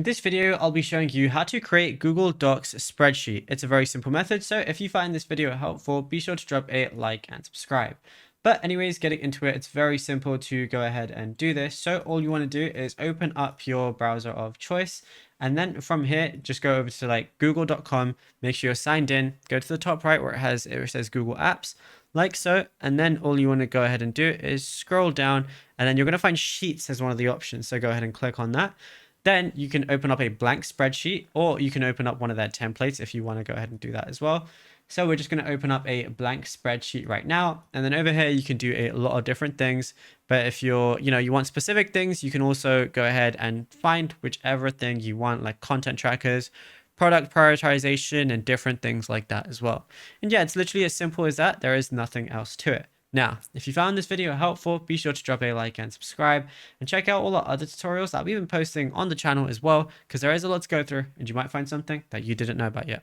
In this video, I'll be showing you how to create Google Docs spreadsheet. It's a very simple method, so if you find this video helpful, be sure to drop a like and subscribe. But anyways, getting into it, it's very simple to go ahead and do this. So all you want to do is open up your browser of choice. And then from here, just go over to like google.com, make sure you're signed in, go to the top right where it says Google Apps, like so. And then all you want to go ahead and do is scroll down, and then you're going to find Sheets as one of the options. So go ahead and click on that. Then you can open up a blank spreadsheet, or you can open up one of their templates if you want to go ahead and do that as well. So we're just going to open up a blank spreadsheet right now. And then over here, you can do a lot of different things. But if you want specific things, you can also go ahead and find whichever thing you want, like content trackers, product prioritization, and different things like that as well. And yeah, it's literally as simple as that. There is nothing else to it. Now, if you found this video helpful, be sure to drop a like and subscribe, and check out all our other tutorials that we've been posting on the channel as well, because there is a lot to go through and you might find something that you didn't know about yet.